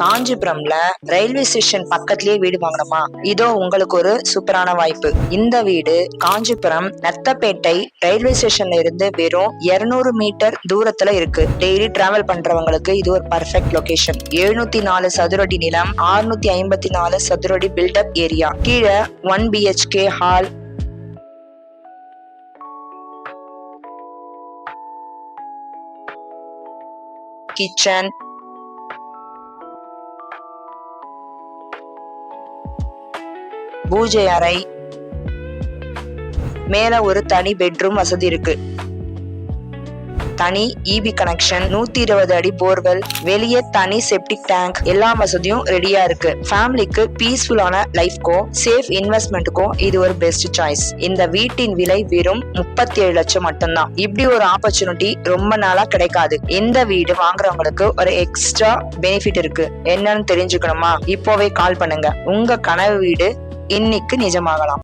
காஞ்சிபுரம்ல railway station பக்கத்திலேயே வீடு வாங்கணுமா? இதோ உங்களுக்கு ஒரு சூப்பரான வாய்ப்பு. இந்த வீடு காஞ்சிபுரம் நத்தப்பேட்டை ரயில்வே ஸ்டேஷன்ல இருந்து வெறும் 200 மீட்டர் தூரத்துல இருக்கு. டெய்லி டிராவல் பண்றவங்களுக்கு இது ஒரு பர்ஃபெக்ட் லொகேஷன். 704 சதுரடி நிலம், 654 சதுரடி பில்டப் ஏரியா. கீழே 1 BHK ஹால், கிச்சன், பூஜை அறை, மேல ஒரு தனி பெட்ரூம் வசதி இருக்கு. தனி EB கனெக்ஷன், 120 அடி போர்வெல், வெளியே தனி செப்டிக் டேங்க், எல்லா வசதியும் ரெடியா இருக்கு. ஃபேமிலிக்கு பீஸ்ஃபுல்லான லைஃப்க்கும் சேஃப் இன்வெஸ்ட்மெண்ட்டுக்கும் இது ஒரு பெஸ்ட் சாய்ஸ். இந்த வீட்டின் விலை வெறும் 37 லட்சம் மட்டும்தான். இப்படி ஒரு ஆப்பர்ச்சுனிட்டி ரொம்ப நாளா கிடைக்காது. இந்த வீடு வாங்குறவங்களுக்கு ஒரு எக்ஸ்ட்ரா பெனிஃபிட் இருக்கு. என்னன்னு தெரிஞ்சுக்கணுமா? இப்போவே கால் பண்ணுங்க. உங்க கனவு வீடு இன்னைக்கு நிஜமாகலாம்.